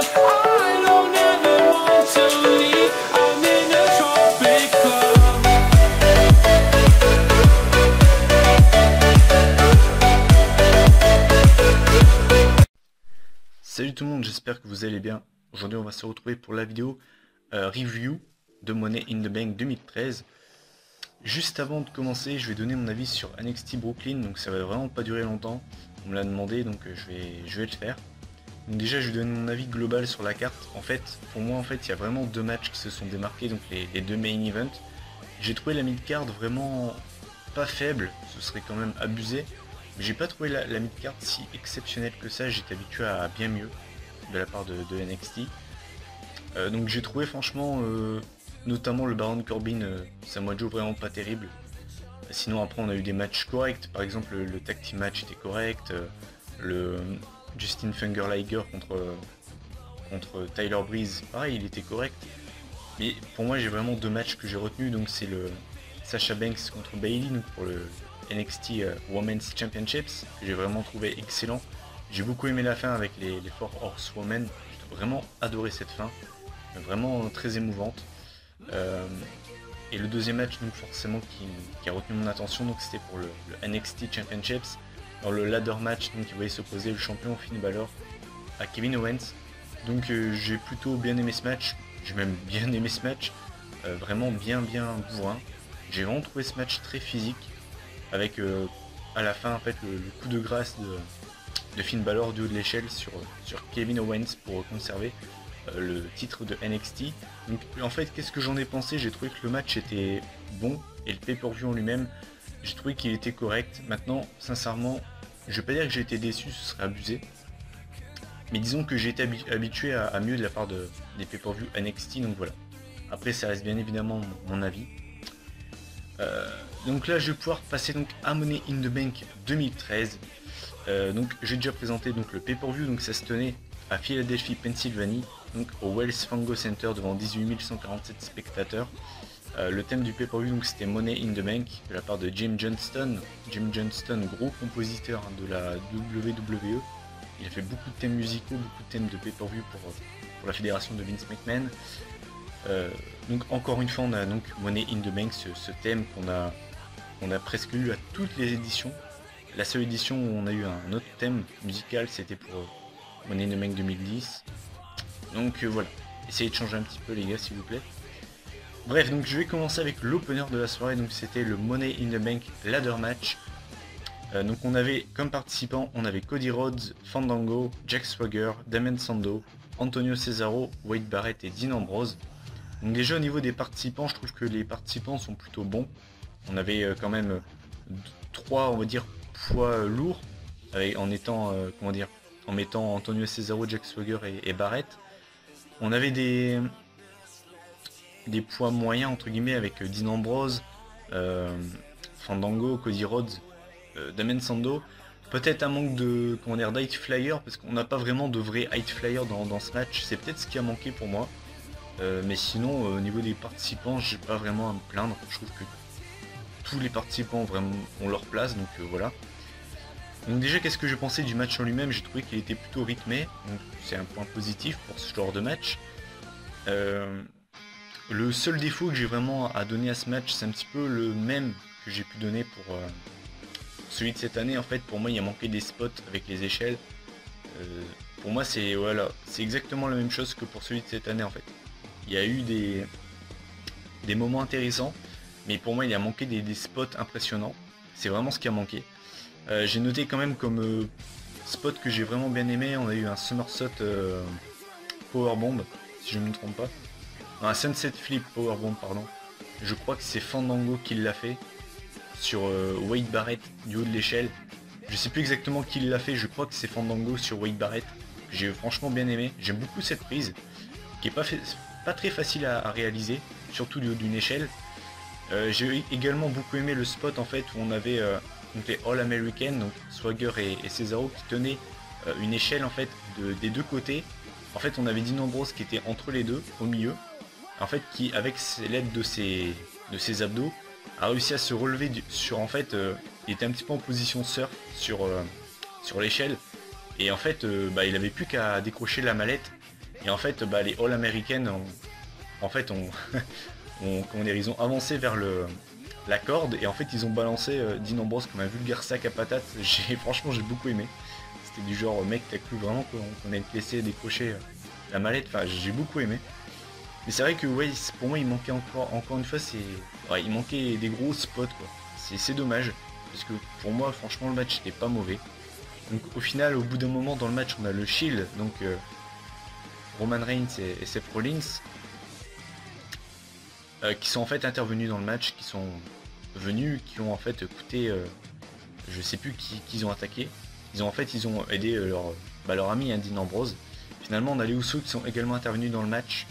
I don't ever want to leave. I'm in a tropic club. Salut tout le monde, j'espère que vous allez bien. Aujourd'hui on va se retrouver pour la vidéo review de Money in the Bank 2013. Juste avant de commencer, je vais donner mon avis sur NXT Brooklyn, donc ça va vraiment pas durer longtemps. On me l'a demandé, donc je vais le faire. Donc déjà je vais donner mon avis global sur la carte. En fait, pour moi il y a vraiment deux matchs qui se sont démarqués, donc les deux main events. J'ai trouvé la mid-card vraiment pas faible, ce serait quand même abusé. Mais j'ai pas trouvé la mid-card si exceptionnelle que ça, j'étais habitué à bien mieux de la part de NXT. Donc j'ai trouvé franchement, notamment le Baron Corbin, Samoa Joe vraiment pas terrible. Sinon après on a eu des matchs corrects, par exemple le tag team match était correct, le Justin Thunder Liger contre Tyler Breeze, pareil il était correct. Mais pour moi j'ai vraiment deux matchs que j'ai retenus, donc c'est le Sasha Banks contre Bayley donc pour le NXT Women's Championships, que j'ai vraiment trouvé excellent. J'ai beaucoup aimé la fin avec les Four Horsewomen, j'ai vraiment adoré cette fin, vraiment très émouvante. Et le deuxième match donc forcément qui a retenu mon attention, donc c'était pour le NXT Championships. Dans le ladder match, donc il voyait s'opposer le champion Finn Balor à Kevin Owens. Donc j'ai plutôt bien aimé ce match, j'ai même bien aimé ce match, vraiment bien bourrin. J'ai vraiment trouvé ce match très physique, avec à la fin en fait le coup de grâce de Finn Balor du haut de l'échelle sur Kevin Owens pour conserver le titre de NXT. Donc en fait qu'est-ce que j'en ai pensé? J'ai trouvé que le match était bon et le pay-per-view en lui-même, j'ai trouvé qu'il était correct. Maintenant sincèrement je vais pas dire que j'ai été déçu, ce serait abusé, mais disons que j'ai été habitué à mieux de la part des pay-per-view NXT, donc voilà. Après ça reste bien évidemment mon avis. Donc là je vais pouvoir passer donc à Money in the Bank 2013. Donc j'ai déjà présenté donc le pay-per-view, donc ça se tenait à Philadelphie, Pennsylvanie, donc au Wells Fargo Center devant 18 147 spectateurs. Le thème du pay-per-view donc c'était Money in the Bank de la part de Jim Johnston. Jim Johnston, gros compositeur de la WWE. Il a fait beaucoup de thèmes musicaux, beaucoup de thèmes de pay-per-view pour la fédération de Vince McMahon. Donc encore une fois on a donc Money in the Bank, ce thème qu'on a presque eu à toutes les éditions. La seule édition où on a eu un autre thème musical c'était pour Money in the Bank 2010. Donc voilà, essayez de changer un petit peu les gars s'il vous plaît. Bref, donc je vais commencer avec l'opener de la soirée, donc c'était le Money in the Bank ladder match. Donc on avait comme participants, on avait Cody Rhodes, Fandango, Jack Swagger, Damien Sandow, Antonio Cesaro, Wade Barrett et Dean Ambrose. Donc déjà au niveau des participants, je trouve que les participants sont plutôt bons. On avait quand même 3 on va dire poids lourds, en mettant Antonio Cesaro, Jack Swagger et Barrett. On avait des poids moyens entre guillemets avec Dean Ambrose, Fandango, Cody Rhodes, Damien Sandow. Peut-être un manque de d'high flyer, parce qu'on n'a pas vraiment de vrai high flyer dans ce match, c'est peut-être ce qui a manqué pour moi. Mais sinon au niveau des participants j'ai pas vraiment à me plaindre, je trouve que tous les participants vraiment ont leur place, donc voilà. Donc déjà qu'est-ce que j'ai pensé du match en lui-même? J'ai trouvé qu'il était plutôt rythmé, donc c'est un point positif pour ce genre de match. Le seul défaut que j'ai vraiment à donner à ce match, c'est un petit peu le même que j'ai pu donner pour celui de cette année. En fait pour moi il a manqué des spots avec les échelles. Pour moi c'est exactement la même chose que pour celui de cette année en fait. Il y a eu des moments intéressants, mais pour moi il a manqué des spots impressionnants. C'est vraiment ce qui a manqué. J'ai noté quand même comme spot que j'ai vraiment bien aimé, on a eu un somersault powerbomb, si je ne me trompe pas. Non, un sunset flip powerbomb pardon. Je crois que c'est Fandango qui l'a fait sur Wade Barrett du haut de l'échelle. Je sais plus exactement qui l'a fait, je crois que c'est Fandango sur Wade Barrett. J'ai franchement bien aimé, j'aime beaucoup cette prise, qui est pas très facile à réaliser, surtout du haut d'une échelle. J'ai également beaucoup aimé le spot en fait où on avait donc les All American, donc Swagger et Cesaro qui tenaient une échelle en fait des deux côtés. En fait on avait Dean Ambrose qui était entre les deux, au milieu, en fait qui avec l'aide de ses abdos a réussi à se relever il était un petit peu en position surf sur l'échelle, et en fait il avait plus qu'à décrocher la mallette Et en fait, bah, les All-American, en fait, comment dire, ils ont avancé vers la corde et en fait ils ont balancé Dean Ambrose comme un vulgaire sac à patates. Franchement j'ai beaucoup aimé. C'était du genre mec t'as cru vraiment qu'on allait te laisser décrocher la mallette. Enfin j'ai beaucoup aimé. Mais c'est vrai que ouais pour moi il manquait encore une fois il manquait des gros spots quoi. C'est dommage parce que pour moi franchement le match n'était pas mauvais. Donc au final au bout d'un moment dans le match on a le Shield donc Roman Reigns et Seth Rollins. Qui sont en fait intervenus dans le match, qui sont venus, qui ont en fait coûté, je sais plus qui ont attaqué. Ils ont aidé leur ami Dean Ambrose. Finalement on a les Usos qui sont également intervenus dans le match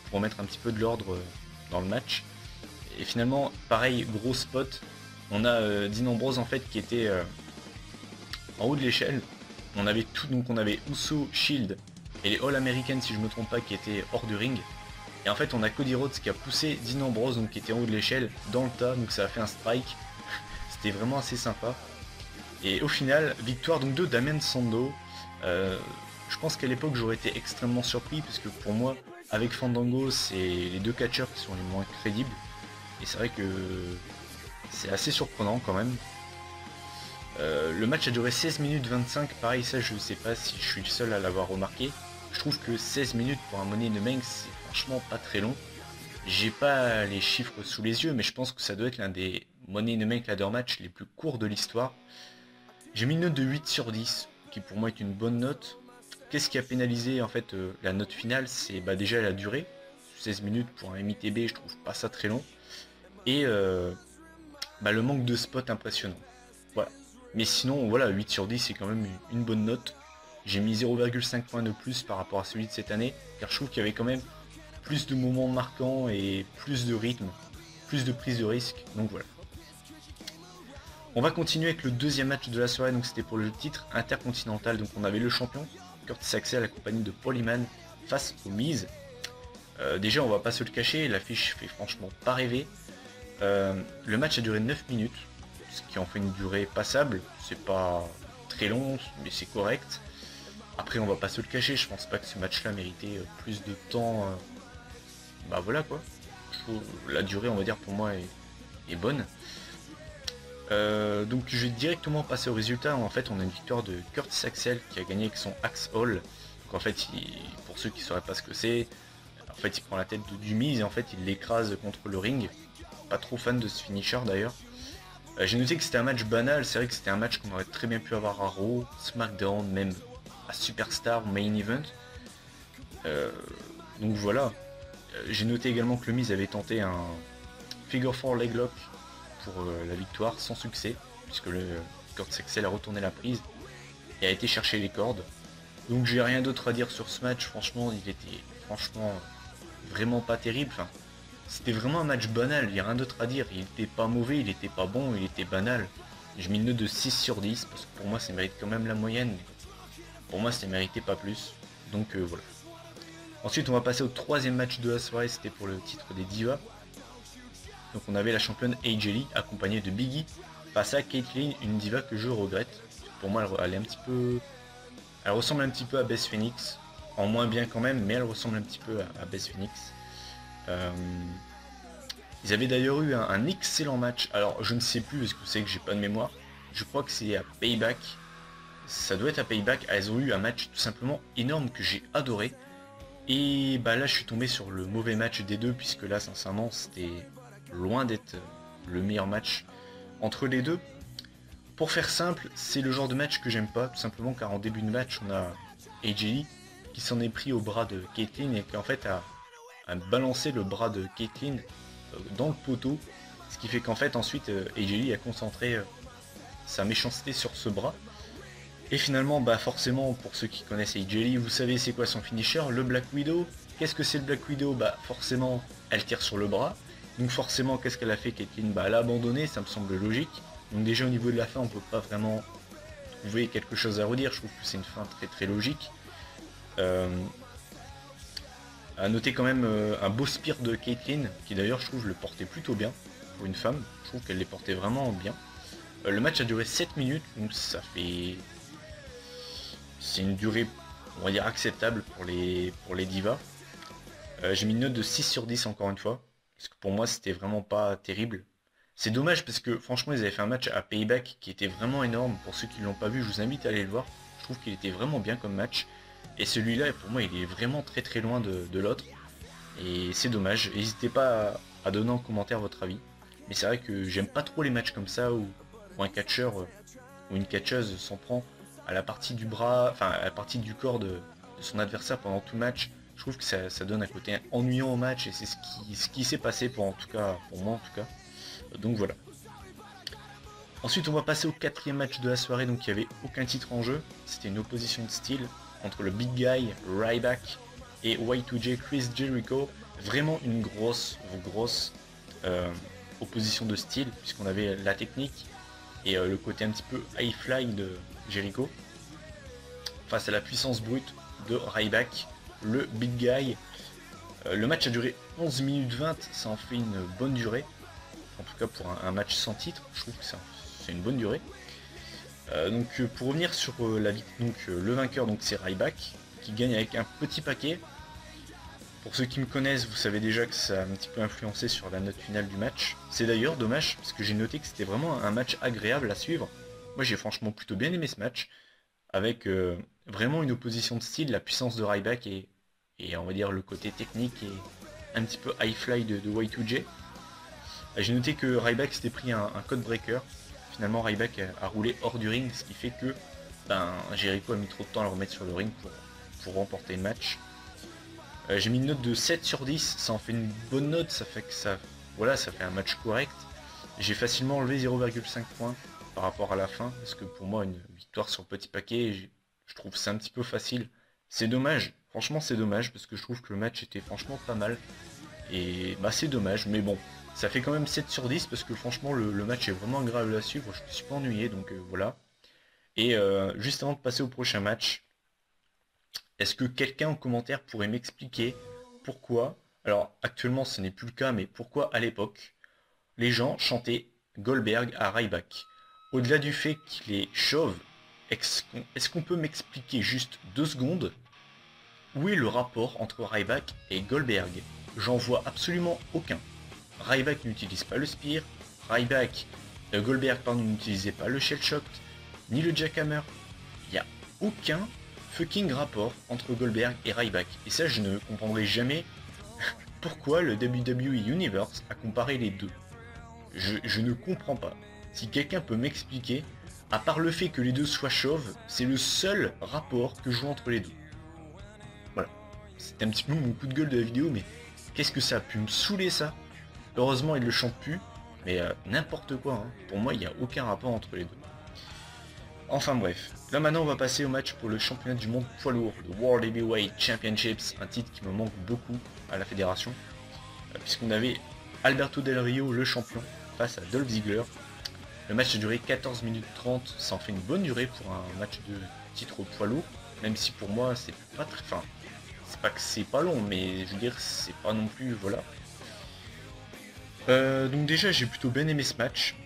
pour mettre un petit peu de l'ordre dans le match. Et finalement pareil gros spot, on a Dean Ambrose en fait qui était en haut de l'échelle. On avait tout, donc on avait Uso, Shield et les All American si je me trompe pas qui étaient hors du ring. Et en fait on a Cody Rhodes qui a poussé Dean Ambrose donc qui était en haut de l'échelle dans le tas, donc ça a fait un strike. C'était vraiment assez sympa. Et au final, victoire donc de Damien Sandow. Je pense qu'à l'époque j'aurais été extrêmement surpris parce que pour moi avec Fandango c'est les deux catcheurs qui sont les moins crédibles. Et c'est vrai que c'est assez surprenant quand même. Le match a duré 16 minutes 25, pareil ça je sais pas si je suis le seul à l'avoir remarqué. Je trouve que 16 minutes pour un Money in the Bank c'est franchement pas très long. J'ai pas les chiffres sous les yeux mais je pense que ça doit être l'un des Money in the Bank ladder match les plus courts de l'histoire. J'ai mis une note de 8 sur 10 qui pour moi est une bonne note. Qu'est-ce qui a pénalisé en fait la note finale? C'est déjà la durée. 16 minutes pour un MITB je trouve pas ça très long. Et le manque de spot impressionnant. Voilà. Mais sinon voilà 8 sur 10 c'est quand même une bonne note. J'ai mis 0,5 points de plus par rapport à celui de cette année, car je trouve qu'il y avait quand même plus de moments marquants et plus de rythme, plus de prise de risque, donc voilà. On va continuer avec le deuxième match de la soirée, donc c'était pour le titre intercontinental, donc on avait le champion, Curtis Axel, accompagné de Paul Heyman, face au Miz. Déjà on va pas se le cacher, l'affiche fait franchement pas rêver. Le match a duré 9 minutes, ce qui en fait une durée passable, c'est pas très long, mais c'est correct. Après on va pas se le cacher, je pense pas que ce match là méritait plus de temps. Voilà quoi. Je trouve la durée on va dire pour moi est bonne. Donc je vais directement passer au résultat. En fait on a une victoire de Curtis Axel qui a gagné avec son Axe Hall. Donc en fait pour ceux qui sauraient pas ce que c'est, en fait il prend la tête du Miz et en fait il l'écrase contre le ring. Pas trop fan de ce finisher d'ailleurs. J'ai noté que c'était un match banal, c'est vrai que c'était un match qu'on aurait très bien pu avoir à Raw, SmackDown, même à Superstar, Main Event. Donc voilà. J'ai noté également que le Miz avait tenté un Figure 4 Leg Lock pour la victoire sans succès, puisque le Curtis Axel a retourné la prise et a été chercher les cordes. Donc j'ai rien d'autre à dire sur ce match, franchement il était vraiment pas terrible. Enfin, c'était vraiment un match banal, il n'y a rien d'autre à dire, il était pas mauvais, il était pas bon, il était banal. J'ai mis une note de 6 sur 10 parce que pour moi ça mérite quand même la moyenne, mais pour moi ça méritait pas plus, donc voilà. Ensuite on va passer au troisième match de la soirée, c'était pour le titre des Divas. Donc on avait la championne AJ Lee accompagnée de Biggie face à Kaitlyn, une diva que je regrette. Pour moi elle ressemble un petit peu à Beth Phoenix, en moins bien quand même, mais elle ressemble un petit peu à Beth Phoenix. Ils avaient d'ailleurs eu un excellent match, alors je ne sais plus parce que vous savez que j'ai pas de mémoire, je crois que c'est à Payback, ça doit être à Payback, elles ont eu un match tout simplement énorme que j'ai adoré. Et là je suis tombé sur le mauvais match des deux, puisque là sincèrement c'était loin d'être le meilleur match entre les deux. Pour faire simple, c'est le genre de match que j'aime pas, tout simplement car en début de match on a AJ Lee qui s'en est pris au bras de Kaitlyn et qui en fait a balancé le bras de Kaitlyn dans le poteau, ce qui fait qu'en fait ensuite AJ Lee a concentré sa méchanceté sur ce bras. Et finalement forcément pour ceux qui connaissent AJ Lee, vous savez c'est quoi son finisher, le Black Widow. Qu'est-ce que c'est le Black Widow? Forcément elle tire sur le bras. Donc forcément qu'est-ce qu'elle a fait Kaitlyn? Elle a abandonné, ça me semble logique. Donc déjà au niveau de la fin on peut pas vraiment trouver quelque chose à redire, je trouve que c'est une fin très très logique. À noter quand même un beau spear de Kaitlyn, qui d'ailleurs je trouve le portait plutôt bien pour une femme, je trouve qu'elle les portait vraiment bien. Le match a duré 7 minutes, donc ça fait... c'est une durée on va dire acceptable pour les divas. J'ai mis une note de 6 sur 10 encore une fois, parce que pour moi c'était vraiment pas terrible. C'est dommage parce que franchement ils avaient fait un match à Payback qui était vraiment énorme. Pour ceux qui ne l'ont pas vu, je vous invite à aller le voir. Je trouve qu'il était vraiment bien comme match. Et celui-là, pour moi, il est vraiment très très loin de l'autre. Et c'est dommage. N'hésitez pas à donner en commentaire votre avis. Mais c'est vrai que j'aime pas trop les matchs comme ça où un catcheur ou une catcheuse s'en prend à la partie du bras, enfin à la partie du corps de son adversaire pendant tout le match. Je trouve que ça donne un côté ennuyant au match et c'est ce qui s'est passé pour moi en tout cas. Donc voilà. Ensuite on va passer au quatrième match de la soirée, donc il n'y avait aucun titre en jeu. C'était une opposition de style entre le Big Guy, Ryback et Y2J, Chris Jericho. Vraiment une grosse opposition de style, puisqu'on avait la technique et le côté un petit peu high fly de Jericho face à la puissance brute de Ryback, le Big Guy. Le match a duré 11 minutes 20, ça en fait une bonne durée. En tout cas pour un match sans titre, je trouve que c'est une bonne durée. Donc pour revenir sur le vainqueur, donc c'est Ryback qui gagne avec un petit paquet. Pour ceux qui me connaissent, vous savez déjà que ça a un petit peu influencé sur la note finale du match. C'est d'ailleurs dommage parce que j'ai noté que c'était vraiment un match agréable à suivre. Moi j'ai franchement plutôt bien aimé ce match avec vraiment une opposition de style, la puissance de Ryback et on va dire le côté technique et un petit peu high fly de Y2J. J'ai noté que Ryback s'était pris un code breaker. Finalement Ryback a roulé hors du ring, ce qui fait que Jericho a mis trop de temps à le remettre sur le ring pour remporter le match. J'ai mis une note de 7 sur 10, ça en fait une bonne note, ça fait un match correct. J'ai facilement enlevé 0,5 points par rapport à la fin, parce que pour moi une victoire sur petit paquet, je trouve c'est un petit peu facile. C'est dommage, franchement c'est dommage, parce que je trouve que le match était franchement pas mal. Et c'est dommage, mais bon, ça fait quand même 7 sur 10, parce que franchement le match est vraiment agréable à suivre, je me suis pas ennuyé, donc voilà. Et juste avant de passer au prochain match, est-ce que quelqu'un en commentaire pourrait m'expliquer pourquoi, alors actuellement ce n'est plus le cas, mais pourquoi à l'époque, les gens chantaient Goldberg à Ryback? Au-delà du fait qu'il est chauve, est-ce qu'on peut m'expliquer juste 2 secondes où est le rapport entre Ryback et Goldberg? J'en vois absolument aucun. Ryback n'utilise pas le spear, Goldberg n'utilisait pas le shell shock, ni le jackhammer. Il n'y a aucun fucking rapport entre Goldberg et Ryback. Et ça, je ne comprendrai jamais pourquoi le WWE Universe a comparé les deux. Je ne comprends pas. Si quelqu'un peut m'expliquer, à part le fait que les deux soient chauves, c'est le seul rapport que je vois entre les deux. Voilà. C'était un petit peu mon coup de gueule de la vidéo, mais qu'est-ce que ça a pu me saouler ça? Heureusement, il le chante plus, mais n'importe quoi. Hein. Pour moi, il n'y a aucun rapport entre les deux. Enfin bref, là maintenant on va passer au match pour le championnat du monde poids lourd, le World Heavyweight Championships, un titre qui me manque beaucoup à la fédération, puisqu'on avait Alberto Del Rio, le champion, face à Dolph Ziggler. Le match a duré 14 minutes 30, ça en fait une bonne durée pour un match de titre poids lourd, même si pour moi c'est pas très... Enfin, c'est pas que c'est pas long, mais je veux dire, c'est pas non plus... Voilà. Donc déjà j'ai plutôt bien aimé ce match.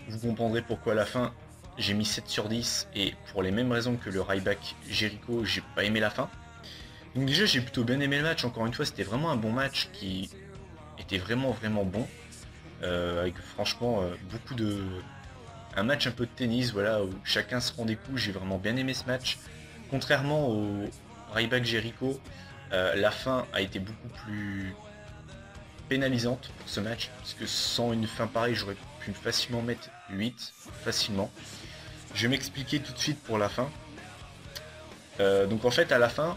Vous comprendrez pourquoi à la fin j'ai mis 7 sur 10 et pour les mêmes raisons que le Ryback Jericho, j'ai pas aimé la fin. Donc déjà j'ai plutôt bien aimé le match, encore une fois c'était vraiment un bon match qui était vraiment bon. Avec franchement beaucoup de... Un match un peu de tennis, voilà, où chacun se rend des coups, j'ai vraiment bien aimé ce match. Contrairement au Ryback Jericho, la fin a été beaucoup plus pénalisante pour ce match, parce que sans une fin pareille j'aurais pu facilement mettre 8, facilement. Je vais m'expliquer tout de suite pour la fin. Donc en fait à la fin,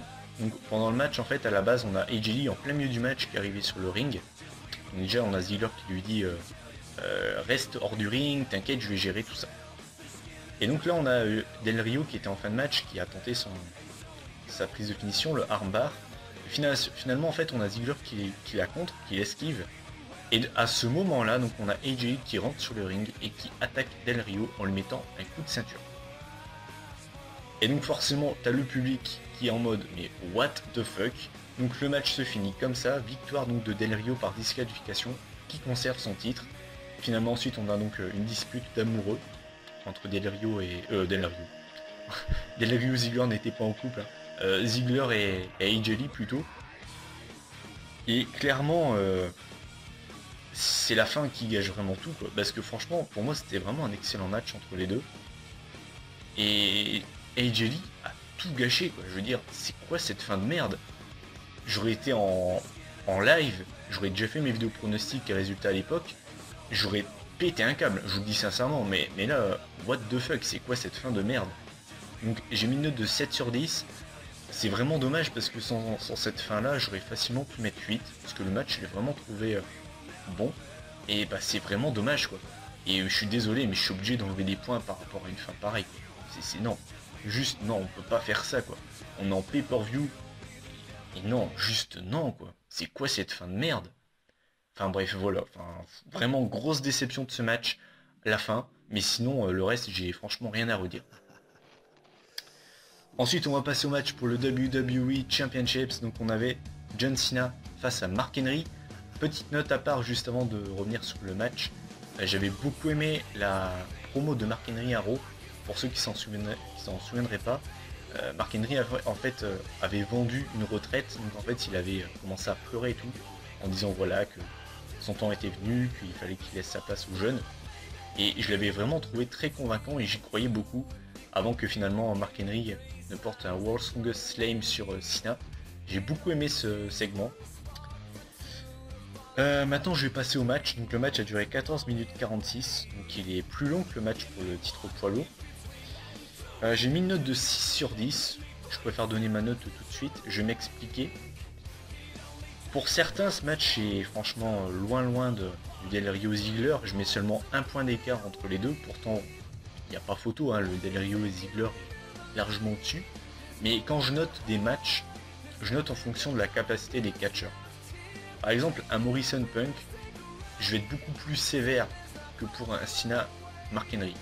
pendant le match en fait à la base on a AJ Lee en plein milieu du match qui est arrivé sur le ring. Donc déjà on a Ziggler qui lui dit reste hors du ring, t'inquiète je vais gérer tout ça. Et donc là on a Del Rio qui était en fin de match, qui a tenté sa prise de finition, le armbar. Finalement en fait on a Ziggler qui la contre, qui l'esquive. Et à ce moment là donc on a AJ qui rentre sur le ring et qui attaque Del Rio en lui mettant un coup de ceinture. Et donc forcément t'as le public qui est en mode mais what the fuck. Donc le match se finit comme ça, victoire donc de Del Rio par disqualification qui conserve son titre. Finalement ensuite on a donc une dispute d'amoureux entre Del Rio et Del Rio Ziggler n'était pas en couple, hein. Ziggler et AJ Lee plutôt. Et clairement, c'est la fin qui gâche vraiment tout, quoi. Parce que franchement, pour moi, c'était vraiment un excellent match entre les deux. Et AJ Lee a tout gâché, quoi. Je veux dire, c'est quoi cette fin de merde? J'aurais été en live, j'aurais déjà fait mes vidéos pronostics et résultats à l'époque, j'aurais pété un câble, je vous le dis sincèrement, mais là, what the fuck, c'est quoi cette fin de merde? Donc j'ai mis une note de 7 sur 10, c'est vraiment dommage parce que sans cette fin là, j'aurais facilement pu mettre 8, parce que le match, je l'ai vraiment trouvé bon, et bah c'est vraiment dommage quoi. Et je suis désolé, mais je suis obligé d'enlever des points par rapport à une fin pareille, quoi. C'est non, juste non, on peut pas faire ça quoi. On est en pay-per-view, et non, juste non quoi. C'est quoi cette fin de merde? Enfin bref, voilà. Enfin, vraiment grosse déception de ce match, la fin. Mais sinon, le reste, j'ai franchement rien à redire. Ensuite, on va passer au match pour le WWE Championships. Donc on avait John Cena face à Mark Henry. Petite note à part juste avant de revenir sur le match. J'avais beaucoup aimé la promo de Mark Henry à Raw. Pour ceux qui s'en souviendraient pas, Mark Henry avait vendu une retraite. Donc en fait, il avait commencé à pleurer et tout, en disant voilà que son temps était venu, qu'il fallait qu'il laisse sa place aux jeunes. Et je l'avais vraiment trouvé très convaincant et j'y croyais beaucoup avant que finalement Mark Henry ne porte un World's Strongest Slam sur Cena. J'ai beaucoup aimé ce segment. Maintenant je vais passer au match. Donc le match a duré 14 minutes 46, donc il est plus long que le match pour le titre poids lourd. J'ai mis une note de 6 sur 10. Je préfère donner ma note tout de suite. Je vais m'expliquer. Pour certains, ce match est franchement loin du Del Rio Ziggler. Je mets seulement un point d'écart entre les deux. Pourtant, il n'y a pas photo, hein, le Del Rio et Ziggler est largement au-dessus. Mais quand je note des matchs, je note en fonction de la capacité des catcheurs. Par exemple, un Morrison Punk, je vais être beaucoup plus sévère que pour un Cena Mark Henry.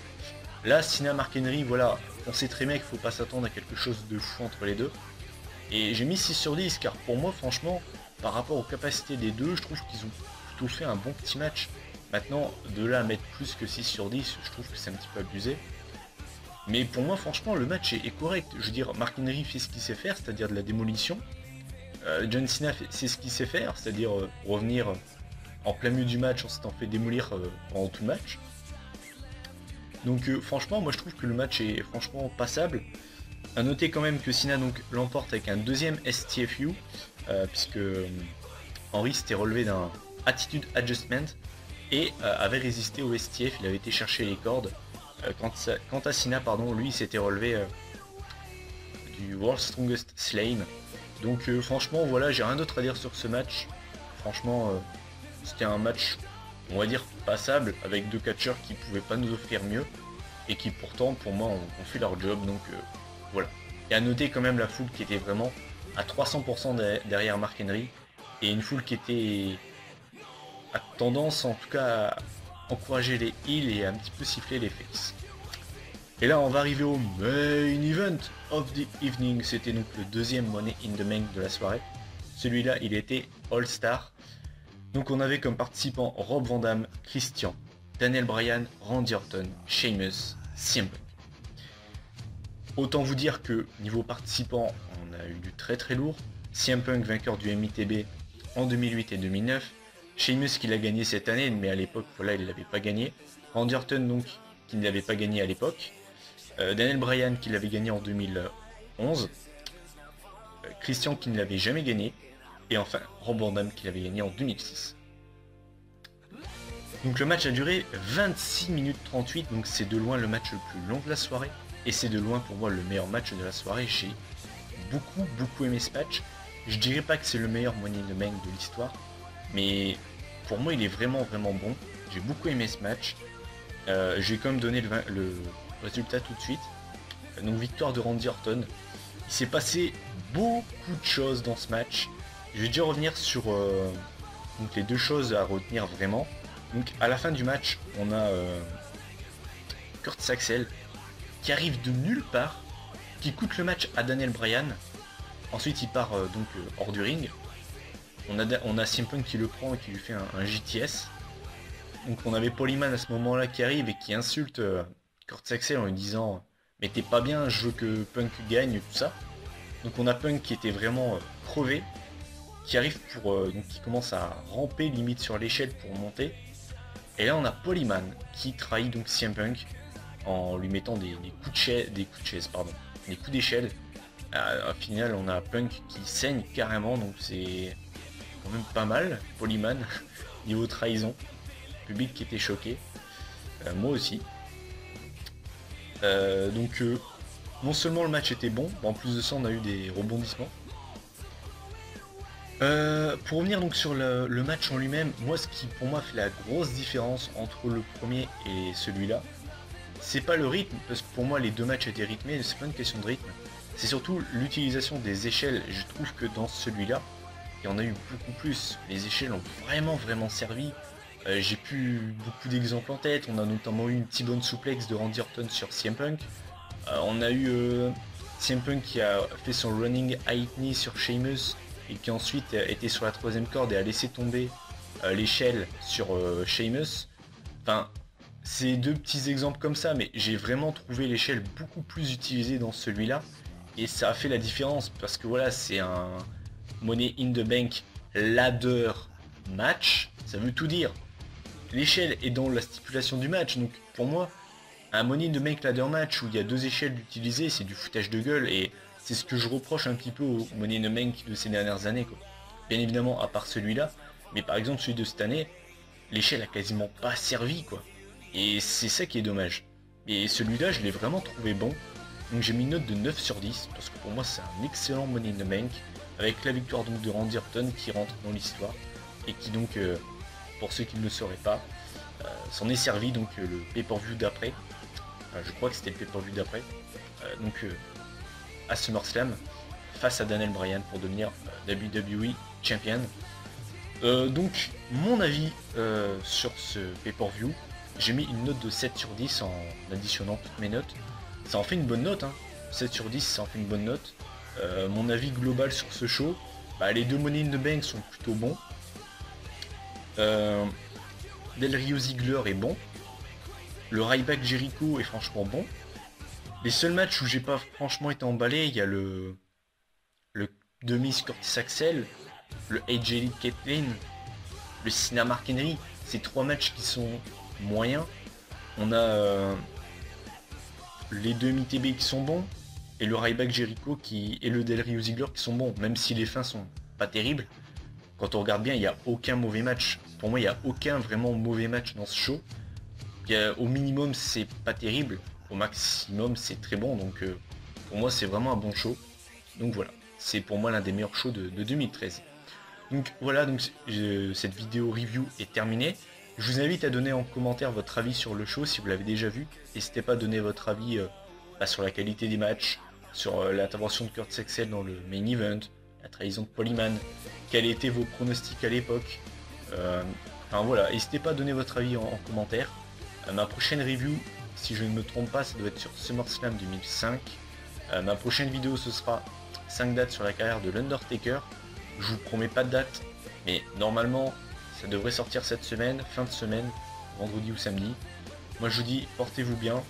Là, Cena Mark Henry, voilà, on sait très bien qu'il ne faut pas s'attendre à quelque chose de fou entre les deux. Et j'ai mis 6 sur 10 car pour moi, franchement, par rapport aux capacités des deux, je trouve qu'ils ont plutôt fait un bon petit match. Maintenant, de là à mettre plus que 6 sur 10, je trouve que c'est un petit peu abusé. Mais pour moi, franchement, le match est correct. Je veux dire, Mark Henry fait ce qu'il sait faire, c'est-à-dire de la démolition. John Cena c'est ce qu'il sait faire, c'est-à-dire revenir en plein milieu du match en s'étant fait démolir pendant tout le match. Donc franchement, moi je trouve que le match est franchement passable. A noter quand même que Cena donc l'emporte avec un deuxième STFU, puisque Henry s'était relevé d'un Attitude Adjustment et avait résisté au STF, il avait été chercher les cordes. Quant à Cena, pardon, lui il s'était relevé du World's Strongest Slam. Donc franchement voilà, j'ai rien d'autre à dire sur ce match. Franchement c'était un match, on va dire, passable, avec deux catcheurs qui pouvaient pas nous offrir mieux et qui pourtant pour moi ont fait leur job. Donc voilà. Et à noter quand même la foule qui était vraiment à 300% derrière Mark Henry, et une foule qui était à tendance en tout cas à encourager les heels et à un petit peu siffler les faces. Et là on va arriver au main event of the evening. C'était donc le deuxième Money in the Bank de la soirée. Celui-là il était All Star. Donc on avait comme participants Rob Van Dam, Christian, Daniel Bryan, Randy Orton, Sheamus, CM Punk. Autant vous dire que niveau participants, on a eu du très très lourd. CM Punk vainqueur du MITB en 2008 et 2009. Sheamus qui l'a gagné cette année, mais à l'époque voilà, il ne l'avait pas gagné. Randy Orton donc qui ne l'avait pas gagné à l'époque. Daniel Bryan qui l'avait gagné en 2011. Christian qui ne l'avait jamais gagné. Et enfin Rob Van Dam qui l'avait gagné en 2006. Donc le match a duré 26 minutes 38, donc c'est de loin le match le plus long de la soirée. Et c'est de loin pour moi le meilleur match de la soirée. J'ai beaucoup aimé ce match. Je dirais pas que c'est le meilleur Money in the Bank de l'histoire, mais pour moi il est vraiment bon. J'ai beaucoup aimé ce match. Je vais quand même donner le résultat tout de suite. Donc victoire de Randy Orton. Il s'est passé beaucoup de choses dans ce match. Je vais déjà revenir sur donc les deux choses à retenir vraiment. Donc à la fin du match, on a Kurt Axel qui arrive de nulle part, qui coûte le match à Daniel Bryan. Ensuite il part hors du ring. On a CM Punk qui le prend et qui lui fait un JTS. Donc on avait Paul Heyman à ce moment-là qui arrive et qui insulte Kurt Axel en lui disant mais t'es pas bien, je veux que Punk gagne, tout ça. Donc on a Punk qui était vraiment crevé, qui arrive pour donc qui commence à ramper limite sur l'échelle pour monter. Et là on a Polyman qui trahit donc CM Punk en lui mettant des coups de chaise, pardon, des coups d'échelle. Au final on a Punk qui saigne carrément, donc c'est quand même pas mal. Polyman niveau trahison, public qui était choqué, moi aussi. Donc non seulement le match était bon, en plus de ça on a eu des rebondissements. Pour revenir donc sur le match en lui-même, moi ce qui pour moi fait la grosse différence entre le premier et celui-là, c'est pas le rythme, parce que pour moi les deux matchs étaient rythmés, c'est pas une question de rythme, c'est surtout l'utilisation des échelles. Je trouve que dans celui-là, il y en a eu beaucoup plus, les échelles ont vraiment servi. J'ai plus beaucoup d'exemples en tête, on a notamment eu une T-bone suplex de Randy Orton sur CM Punk, on a eu CM Punk qui a fait son running high knee sur Sheamus, et qui ensuite était sur la troisième corde et a laissé tomber l'échelle sur Sheamus. Enfin, c'est deux petits exemples comme ça, mais j'ai vraiment trouvé l'échelle beaucoup plus utilisée dans celui-là, et ça a fait la différence, parce que voilà, c'est un Money in the Bank ladder match, ça veut tout dire. L'échelle est dans la stipulation du match, donc pour moi, un Money in the Bank ladder match où il y a deux échelles utilisées, c'est du foutage de gueule, et c'est ce que je reproche un petit peu au Money in the Bank de ces dernières années, quoi. Bien évidemment, à part celui-là, mais par exemple celui de cette année, l'échelle a quasiment pas servi, quoi. Et c'est ça qui est dommage. Et celui-là, je l'ai vraiment trouvé bon. Donc j'ai mis une note de 9 sur 10, parce que pour moi c'est un excellent Money in the Bank, avec la victoire donc de Randy Orton qui rentre dans l'histoire, et qui donc, pour ceux qui ne le sauraient pas, s'en est servi donc le pay-per-view d'après. Enfin, je crois que c'était le pay-per-view d'après. À SummerSlam face à Daniel Bryan pour devenir WWE Champion. Donc mon avis sur ce pay-per-view, j'ai mis une note de 7 sur 10 en additionnant toutes mes notes. Ça en fait une bonne note, hein. 7 sur 10 ça en fait une bonne note. Mon avis global sur ce show, les deux Money in the Bank sont plutôt bons. Del Rio Ziggler est bon. Le Ryback Jericho est franchement bon. Les seuls matchs où j'ai pas franchement été emballé, il y a le Demis Curtis Axel, le AJ Lee Kaitlyn, le Cena Mark Henry. C'est trois matchs qui sont moyens. On a les deux MTB qui sont bons, et le Ryback Jericho et le Del Rio Ziggler qui sont bons, même si les fins sont pas terribles. Quand on regarde bien, il n'y a aucun mauvais match. Pour moi, il n'y a aucun vraiment mauvais match dans ce show. Au minimum, c'est pas terrible. Au maximum, c'est très bon. Donc, pour moi, c'est vraiment un bon show. Donc voilà, c'est pour moi l'un des meilleurs shows de 2013. Donc voilà, donc cette vidéo review est terminée. Je vous invite à donner en commentaire votre avis sur le show si vous l'avez déjà vu. N'hésitez pas à donner votre avis sur la qualité des matchs, sur l'intervention de Curtis Axel dans le main event, la trahison de Polyman, quels étaient vos pronostics à l'époque. Enfin voilà, n'hésitez pas à donner votre avis en commentaire. Ma prochaine review, si je ne me trompe pas, ça doit être sur SummerSlam 2005. Ma prochaine vidéo, ce sera 5 dates sur la carrière de l'Undertaker. Je vous promets pas de date, mais normalement, ça devrait sortir cette semaine, fin de semaine, vendredi ou samedi. Moi je vous dis, portez-vous bien,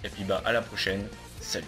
et puis à la prochaine, salut.